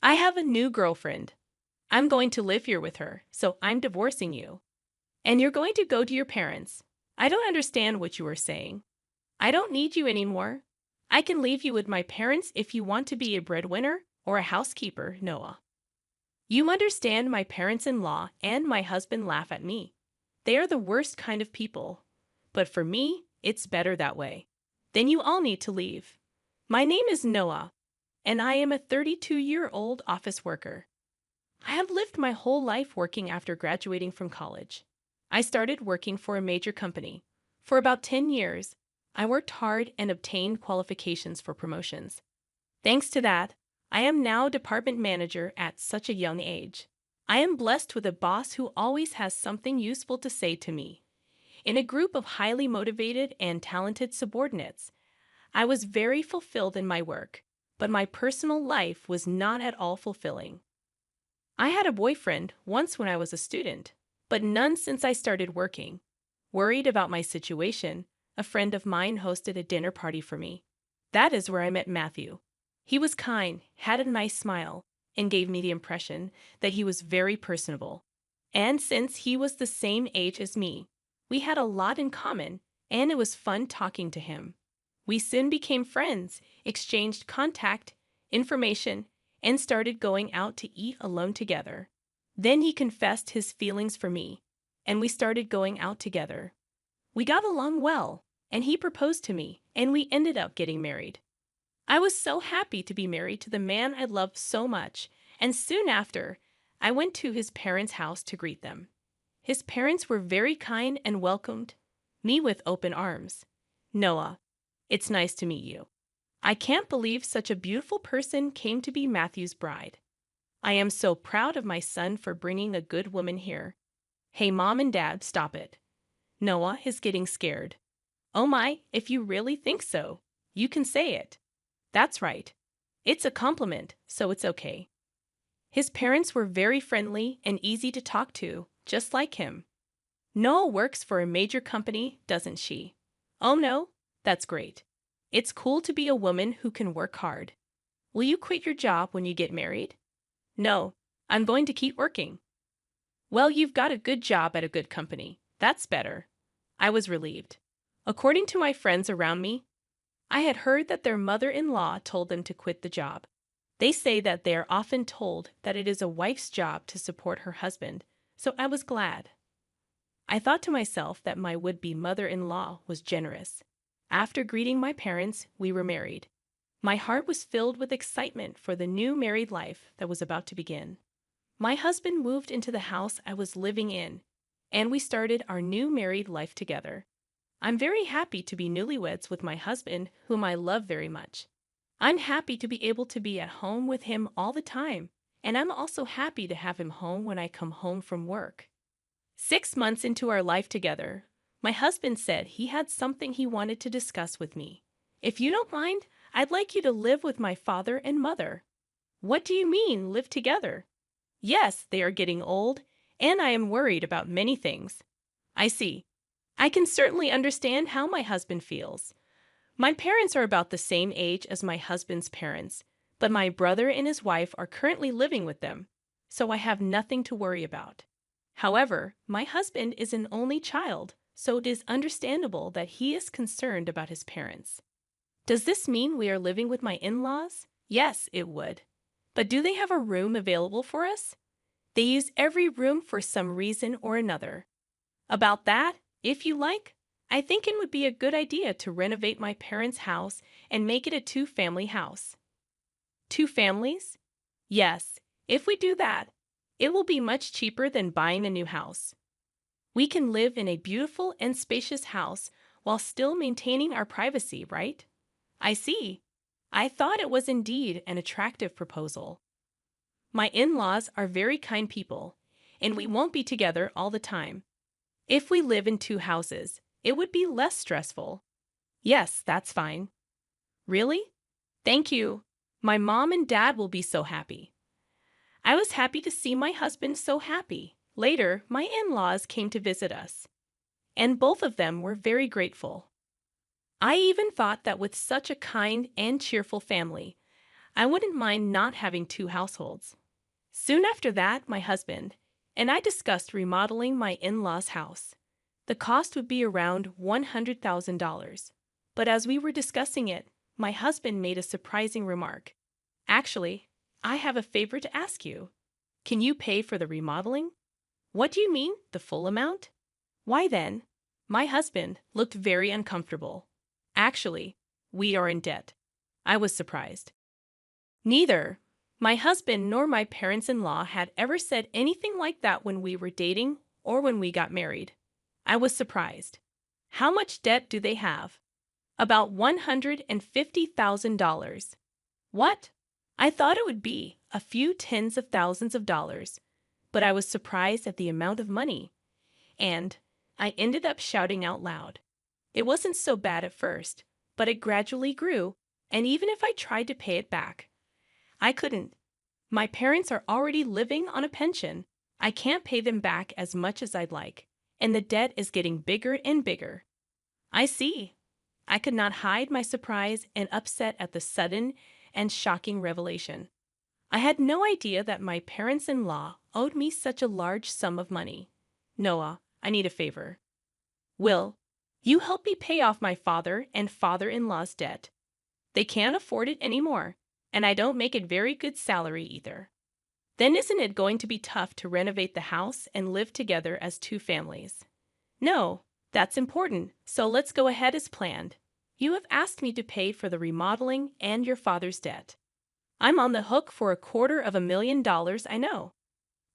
I have a new girlfriend. I'm going to live here with her, so I'm divorcing you. And you're going to go to your parents. I don't understand what you are saying. I don't need you anymore. I can leave you with my parents if you want to be a breadwinner or a housekeeper, Noah. You understand, my parents-in-law and my husband laugh at me. They are the worst kind of people. But for me, it's better that way. Then you all need to leave. My name is Noah, and I am a 32-year-old office worker. I have lived my whole life working after graduating from college. I started working for a major company. For about 10 years, I worked hard and obtained qualifications for promotions. Thanks to that, I am now department manager at such a young age. I am blessed with a boss who always has something useful to say to me. In a group of highly motivated and talented subordinates, I was very fulfilled in my work, but my personal life was not at all fulfilling. I had a boyfriend once when I was a student, but none since I started working. Worried about my situation, a friend of mine hosted a dinner party for me. That is where I met Matthew. He was kind, had a nice smile, and gave me the impression that he was very personable. And since he was the same age as me, we had a lot in common, and it was fun talking to him. We soon became friends, exchanged contact, information, and started going out to eat alone together. Then he confessed his feelings for me, and we started going out together. We got along well, and he proposed to me, and we ended up getting married. I was so happy to be married to the man I loved so much, and soon after, I went to his parents' house to greet them. His parents were very kind and welcomed me with open arms. Noah, it's nice to meet you. I can't believe such a beautiful person came to be Matthew's bride. I am so proud of my son for bringing a good woman here. Hey, Mom and Dad, stop it. Noah is getting scared. Oh my, if you really think so, you can say it. That's right. It's a compliment, so it's okay. His parents were very friendly and easy to talk to, just like him. Noah works for a major company, doesn't she? Oh no, that's great. It's cool to be a woman who can work hard. Will you quit your job when you get married? No, I'm going to keep working. Well, you've got a good job at a good company. That's better. I was relieved. According to my friends around me, I had heard that their mother-in-law told them to quit the job. They say that they are often told that it is a wife's job to support her husband, so I was glad. I thought to myself that my would-be mother-in-law was generous. After greeting my parents, we were married. My heart was filled with excitement for the new married life that was about to begin. My husband moved into the house I was living in, and we started our new married life together. I'm very happy to be newlyweds with my husband, whom I love very much. I'm happy to be able to be at home with him all the time, and I'm also happy to have him home when I come home from work. 6 months into our life together, my husband said he had something he wanted to discuss with me. If you don't mind, I'd like you to live with my father and mother. What do you mean, live together? Yes, they are getting old, and I am worried about many things. I see. I can certainly understand how my husband feels. My parents are about the same age as my husband's parents, but my brother and his wife are currently living with them, so I have nothing to worry about. However, my husband is an only child, so it is understandable that he is concerned about his parents. Does this mean we are living with my in-laws? Yes, it would. But do they have a room available for us? They use every room for some reason or another. About that, if you like, I think it would be a good idea to renovate my parents' house and make it a 2-family house. 2 families? Yes, if we do that, it will be much cheaper than buying a new house. We can live in a beautiful and spacious house while still maintaining our privacy, right? I see. I thought it was indeed an attractive proposal. My in-laws are very kind people, and we won't be together all the time. If we live in 2 houses, it would be less stressful. Yes, that's fine. Really? Thank you. My mom and dad will be so happy. I was happy to see my husband so happy. Later, my in-laws came to visit us, and both of them were very grateful. I even thought that with such a kind and cheerful family, I wouldn't mind not having two households. Soon after that, my husband and I discussed remodeling my in-laws' house. The cost would be around $100,000. But as we were discussing it, my husband made a surprising remark. Actually, I have a favor to ask you. Can you pay for the remodeling? What do you mean, the full amount? Why then? My husband looked very uncomfortable. Actually, we are in debt. I was surprised. Neither my husband nor my parents-in-law had ever said anything like that when we were dating or when we got married. I was surprised. How much debt do they have? About $150,000. What? I thought it would be a few tens of thousands of dollars, but I was surprised at the amount of money. And I ended up shouting out loud. It wasn't so bad at first, but it gradually grew, and even if I tried to pay it back, I couldn't. My parents are already living on a pension. I can't pay them back as much as I'd like, and the debt is getting bigger and bigger. I see. I could not hide my surprise and upset at the sudden and shocking revelation. I had no idea that my parents-in-law owed me such a large sum of money. Noah, I need a favor. Will you help me pay off my father and father-in-law's debt? They can't afford it anymore, and I don't make a very good salary either. Then isn't it going to be tough to renovate the house and live together as two families? No, that's important, so let's go ahead as planned. You have asked me to pay for the remodeling and your father's debt. I'm on the hook for $250,000, I know.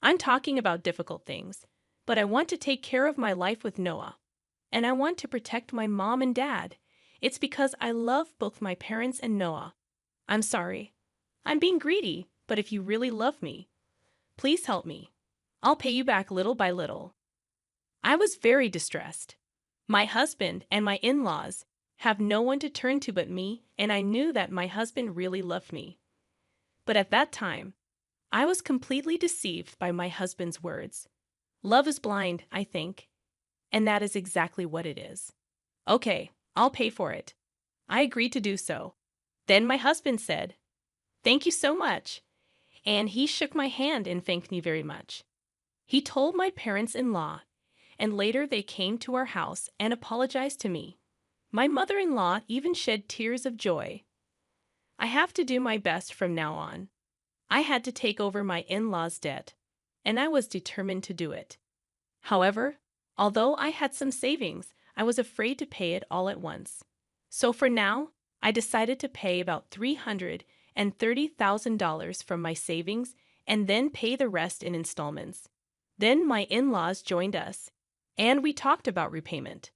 I'm talking about difficult things, but I want to take care of my life with Noah. And I want to protect my mom and dad. It's because I love both my parents and Noah. I'm sorry. I'm being greedy, but if you really love me, please help me. I'll pay you back little by little. I was very distressed. My husband and my in-laws have no one to turn to but me, and I knew that my husband really loved me. But at that time, I was completely deceived by my husband's words. Love is blind, I think. And that is exactly what it is. Okay, I'll pay for it. I agreed to do so. Then my husband said, "Thank you so much." And he shook my hand and thanked me very much. He told my parents-in-law, and later they came to our house and apologized to me. My mother-in-law even shed tears of joy. I have to do my best from now on. I had to take over my in-laws' debt, and I was determined to do it. However, although I had some savings, I was afraid to pay it all at once. So for now, I decided to pay about $330,000 from my savings and then pay the rest in installments. Then my in-laws joined us, and we talked about repayment.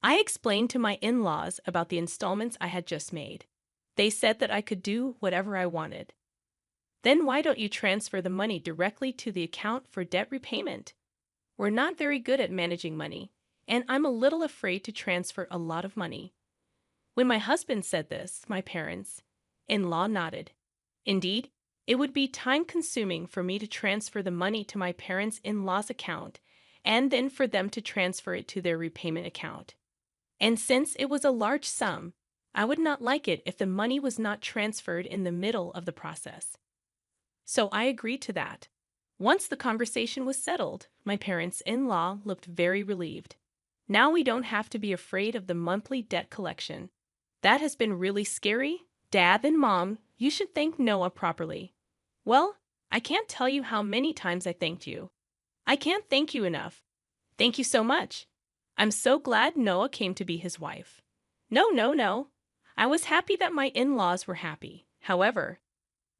I explained to my in-laws about the installments I had just made. They said that I could do whatever I wanted. Then why don't you transfer the money directly to the account for debt repayment? We're not very good at managing money, and I'm a little afraid to transfer a lot of money. When my husband said this, my parents-in-law nodded. Indeed, it would be time-consuming for me to transfer the money to my parents-in-law's account and then for them to transfer it to their repayment account. And since it was a large sum, I would not like it if the money was not transferred in the middle of the process. So I agreed to that. Once the conversation was settled, my parents-in-law looked very relieved. Now we don't have to be afraid of the monthly debt collection. That has been really scary. Dad and Mom, you should thank Noah properly. Well, I can't tell you how many times I thanked you. I can't thank you enough. Thank you so much. I'm so glad Noah came to be his wife. No. I was happy that my in-laws were happy. However,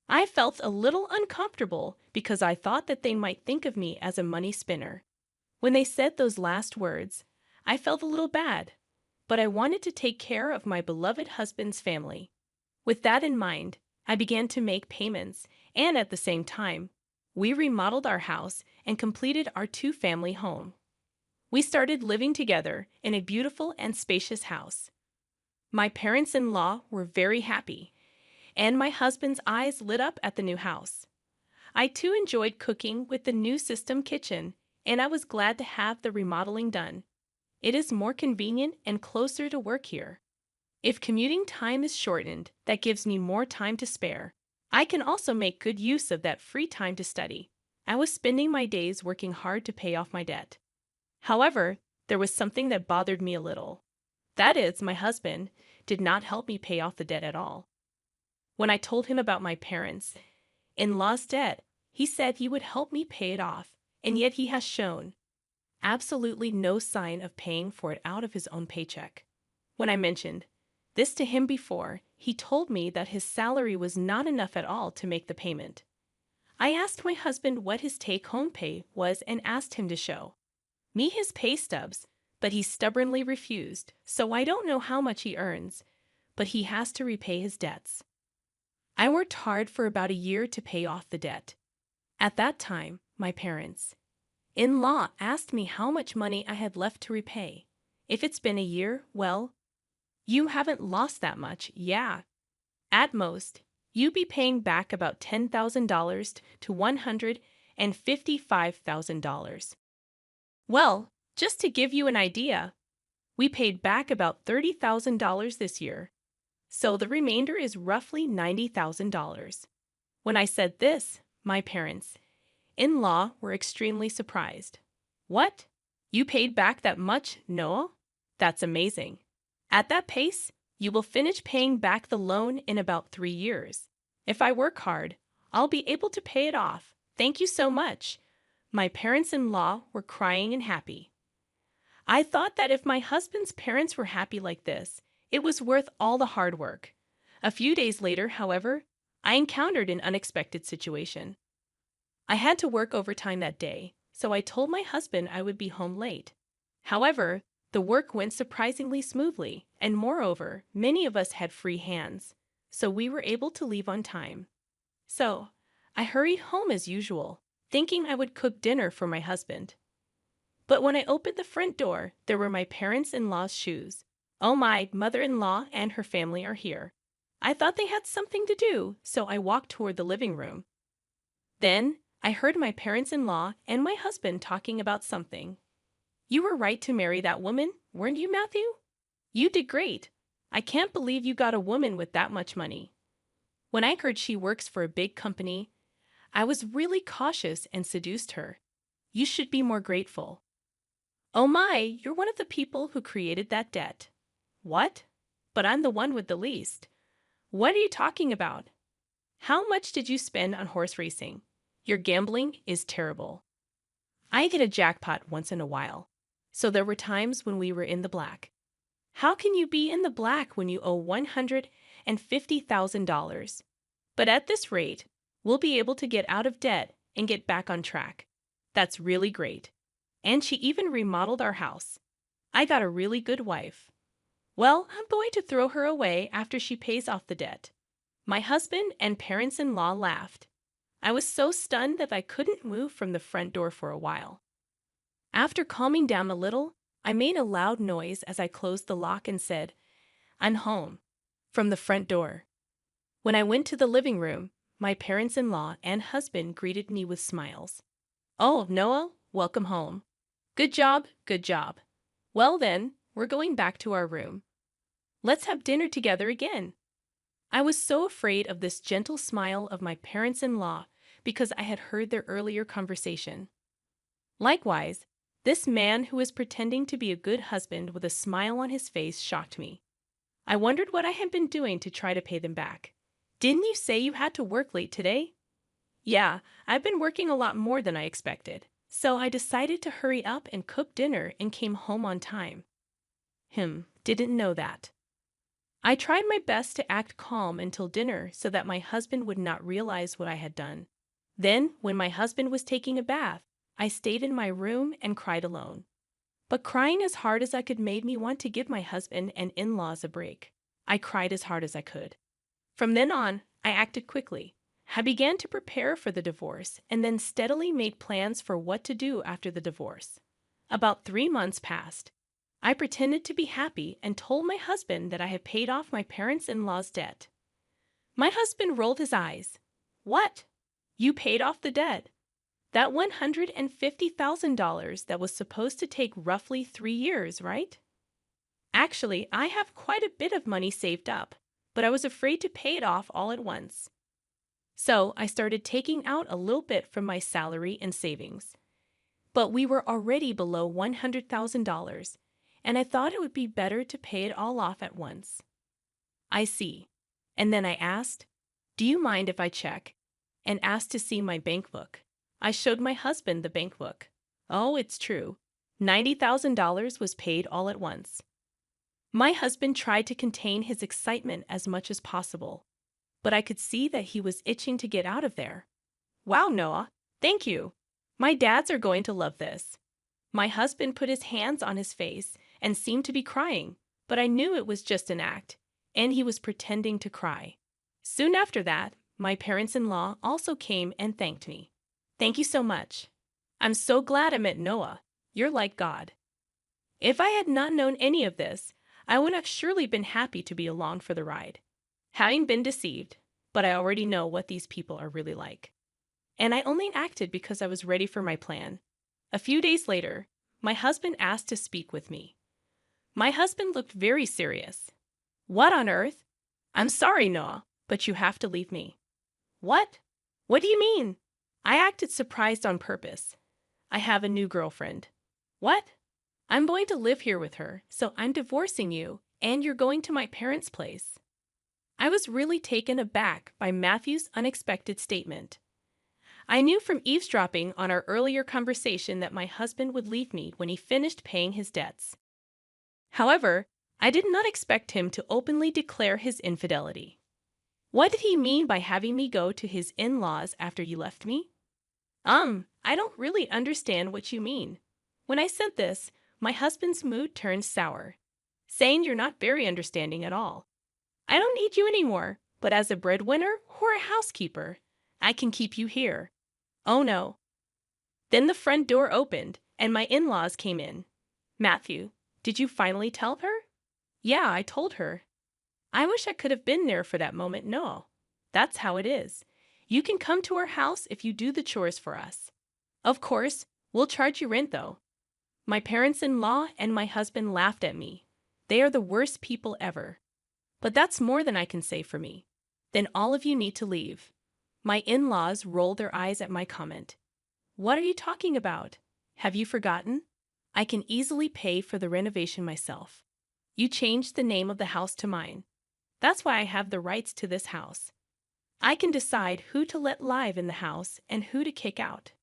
I felt a little uncomfortable because I thought that they might think of me as a money spinner. When they said those last words, I felt a little bad, but I wanted to take care of my beloved husband's family. With that in mind, I began to make payments, and at the same time, we remodeled our house and completed our two-family home. We started living together in a beautiful and spacious house. My parents-in-law were very happy, and my husband's eyes lit up at the new house. I too enjoyed cooking with the new system kitchen, and I was glad to have the remodeling done. It is more convenient and closer to work here. If commuting time is shortened, that gives me more time to spare. I can also make good use of that free time to study. I was spending my days working hard to pay off my debt. However, there was something that bothered me a little. That is, my husband did not help me pay off the debt at all. When I told him about my parents-in-law's debt, he said he would help me pay it off, and yet he has shown absolutely no sign of paying for it out of his own paycheck. When I mentioned this to him before, he told me that his salary was not enough at all to make the payment. I asked my husband what his take-home pay was and asked him to show me his pay stubs, but he stubbornly refused, so I don't know how much he earns, but he has to repay his debts. I worked hard for about a year to pay off the debt. At that time, my parents-in-law asked me how much money I had left to repay. If it's been a year, well, you haven't lost that much, yeah. At most, you be paying back about $10,000 to $155,000. Well, just to give you an idea, we paid back about $30,000 this year, so the remainder is roughly $90,000. When I said this, my parents-in-law were extremely surprised. What? You paid back that much, Noah? That's amazing. At that pace, you will finish paying back the loan in about 3 years. If I work hard, I'll be able to pay it off. Thank you so much. My parents-in-law were crying and happy. I thought that if my husband's parents were happy like this, it was worth all the hard work. A few days later, however, I encountered an unexpected situation. I had to work overtime that day, so I told my husband I would be home late. However, the work went surprisingly smoothly, and moreover, many of us had free hands, so we were able to leave on time. So, I hurried home as usual, thinking I would cook dinner for my husband. But when I opened the front door, there were my parents-in-law's shoes. Oh, my mother-in-law and her family are here. I thought they had something to do, so I walked toward the living room. Then, I heard my parents-in-law and my husband talking about something. You were right to marry that woman, weren't you, Matthew? You did great. I can't believe you got a woman with that much money. When I heard she works for a big company, I was really cautious and seduced her. You should be more grateful. Oh my, you're one of the people who created that debt. What? But I'm the one with the least. What are you talking about? How much did you spend on horse racing? Your gambling is terrible. I get a jackpot once in a while, so there were times when we were in the black. How can you be in the black when you owe $150,000? But at this rate, we'll be able to get out of debt and get back on track. That's really great. And she even remodeled our house. I got a really good wife. Well, I'm going to throw her away after she pays off the debt. My husband and parents-in-law laughed. I was so stunned that I couldn't move from the front door for a while. After calming down a little, I made a loud noise as I closed the lock and said, "I'm home," from the front door. When I went to the living room, my parents-in-law and husband greeted me with smiles. "Oh, Noah, welcome home. Good job, good job. Well then, we're going back to our room. Let's have dinner together again." I was so afraid of this gentle smile of my parents-in-law because I had heard their earlier conversation. Likewise, this man who was pretending to be a good husband with a smile on his face shocked me. I wondered what I had been doing to try to pay them back. "Didn't you say you had to work late today?" "Yeah, I've been working a lot more than I expected, so I decided to hurry up and cook dinner and came home on time." Didn't know that. I tried my best to act calm until dinner so that my husband would not realize what I had done. Then, when my husband was taking a bath, I stayed in my room and cried alone. But crying as hard as I could made me want to give my husband and in-laws a break. I cried as hard as I could. From then on, I acted quickly. I began to prepare for the divorce and then steadily made plans for what to do after the divorce. About 3 months passed. I pretended to be happy and told my husband that I had paid off my parents-in-law's debt. My husband rolled his eyes. "What? You paid off the debt? That $150,000 that was supposed to take roughly 3 years, right?" "Actually, I have quite a bit of money saved up, but I was afraid to pay it off all at once." So I started taking out a little bit from my salary and savings. But we were already below $100,000, and I thought it would be better to pay it all off at once. I see. And then I asked, "Do you mind if I check?" And asked to see my bank book. I showed my husband the bank book. Oh, it's true. $90,000 was paid all at once. My husband tried to contain his excitement as much as possible, but I could see that he was itching to get out of there. Wow, Noah, thank you. My dads are going to love this. My husband put his hands on his face and seemed to be crying, but I knew it was just an act, and he was pretending to cry. Soon after that, my parents-in-law also came and thanked me. Thank you so much. I'm so glad I met Noah. You're like God. If I had not known any of this, I would have surely been happy to be along for the ride. Having been deceived, but I already know what these people are really like. And I only acted because I was ready for my plan. A few days later, my husband asked to speak with me. My husband looked very serious. What on earth? I'm sorry, Noah, but you have to leave me. What? What do you mean? I acted surprised on purpose. I have a new girlfriend. What? I'm going to live here with her, so I'm divorcing you, and you're going to my parents' place. I was really taken aback by Matthew's unexpected statement. I knew from eavesdropping on our earlier conversation that my husband would leave me when he finished paying his debts. However, I did not expect him to openly declare his infidelity. What did he mean by having me go to his in-laws after you left me? I don't really understand what you mean. When I said this, my husband's mood turned sour, saying you're not very understanding at all. I don't need you anymore, but as a breadwinner or a housekeeper, I can keep you here. Oh no. Then the front door opened, and my in-laws came in. Matthew, did you finally tell her? Yeah, I told her. I wish I could have been there for that moment. No. That's how it is. You can come to our house if you do the chores for us. Of course, we'll charge you rent though. My parents-in-law and my husband laughed at me. They are the worst people ever. But that's more than I can say for me. Then all of you need to leave. My in-laws rolled their eyes at my comment. What are you talking about? Have you forgotten? I can easily pay for the renovation myself. You changed the name of the house to mine. That's why I have the rights to this house. I can decide who to let live in the house and who to kick out.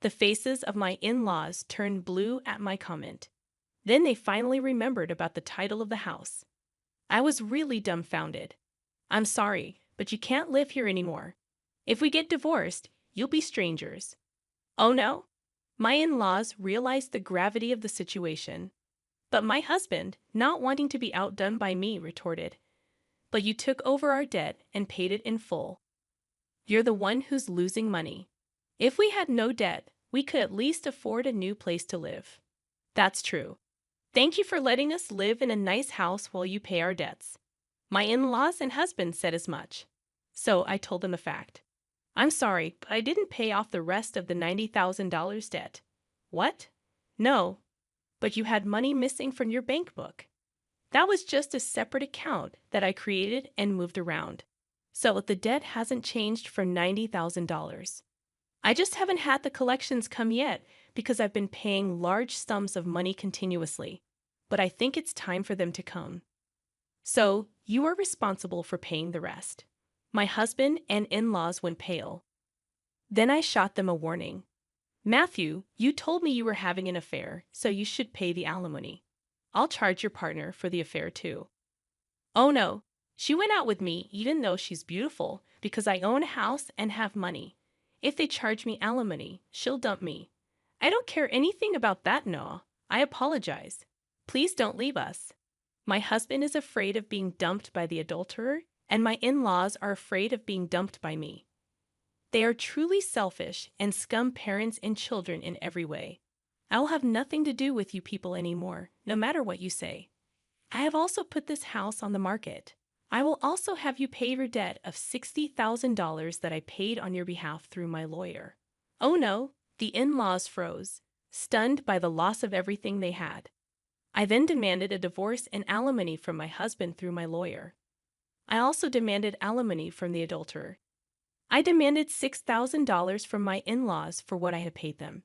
The faces of my in-laws turned blue at my comment. Then they finally remembered about the title of the house. I was really dumbfounded. I'm sorry, but you can't live here anymore. If we get divorced, you'll be strangers. Oh no? My in-laws realized the gravity of the situation. But my husband, not wanting to be outdone by me, retorted, "But you took over our debt and paid it in full. You're the one who's losing money. If we had no debt, we could at least afford a new place to live." That's true. Thank you for letting us live in a nice house while you pay our debts. My in-laws and husband said as much. So I told them the fact. I'm sorry, but I didn't pay off the rest of the $90,000 debt. What? No. But you had money missing from your bank book. That was just a separate account that I created and moved around. So the debt hasn't changed for $90,000. I just haven't had the collections come yet because I've been paying large sums of money continuously. But I think it's time for them to come. So you are responsible for paying the rest. My husband and in-laws went pale. Then I shot them a warning. Matthew, you told me you were having an affair, so you should pay the alimony. I'll charge your partner for the affair too. Oh no, she went out with me even though she's beautiful because I own a house and have money. If they charge me alimony, she'll dump me. I don't care anything about that, Noah. I apologize. Please don't leave us. My husband is afraid of being dumped by the adulterer, and my in-laws are afraid of being dumped by me. They are truly selfish and scum parents and children in every way. I will have nothing to do with you people anymore, no matter what you say. I have also put this house on the market. I will also have you pay your debt of $60,000 that I paid on your behalf through my lawyer. Oh no, the in-laws froze, stunned by the loss of everything they had. I then demanded a divorce and alimony from my husband through my lawyer. I also demanded alimony from the adulterer. I demanded $6,000 from my in-laws for what I had paid them.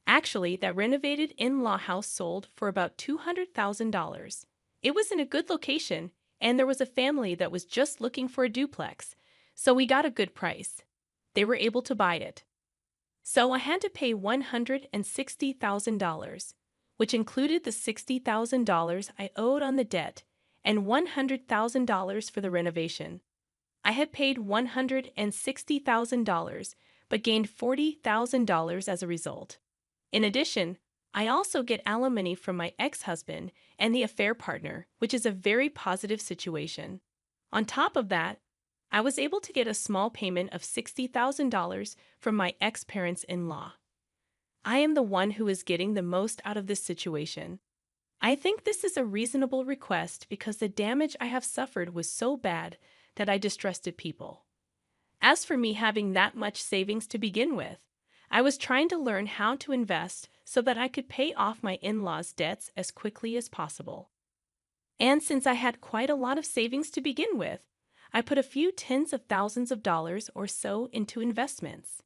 Actually, that renovated in-law house sold for about $200,000. It was in a good location, and there was a family that was just looking for a duplex, so we got a good price. They were able to buy it. So I had to pay $160,000, which included the $60,000 I owed on the debt and $100,000 for the renovation. I had paid $160,000, but gained $40,000 as a result. In addition, I also get alimony from my ex-husband and the affair partner, which is a very positive situation. On top of that, I was able to get a small payment of $60,000 from my ex-parents-in-law. I am the one who is getting the most out of this situation. I think this is a reasonable request because the damage I have suffered was so bad that I distrusted people. As for me having that much savings to begin with, I was trying to learn how to invest so that I could pay off my in-laws' debts as quickly as possible. And since I had quite a lot of savings to begin with, I put a few tens of thousands of dollars or so into investments.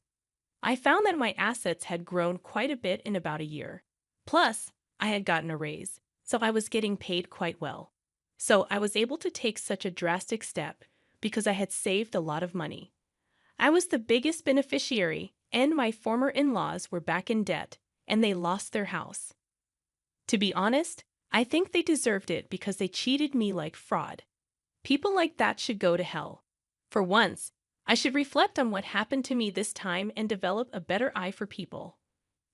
I found that my assets had grown quite a bit in about a year. Plus, I had gotten a raise, so I was getting paid quite well. So I was able to take such a drastic step because I had saved a lot of money. I was the biggest beneficiary, and my former in-laws were back in debt, and they lost their house. To be honest, I think they deserved it because they cheated me like fraud. People like that should go to hell. For once, I should reflect on what happened to me this time and develop a better eye for people.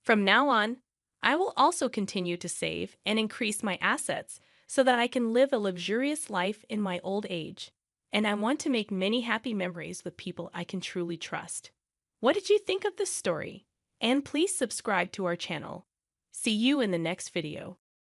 From now on, I will also continue to save and increase my assets so that I can live a luxurious life in my old age. And I want to make many happy memories with people I can truly trust. What did you think of this story? And please subscribe to our channel. See you in the next video.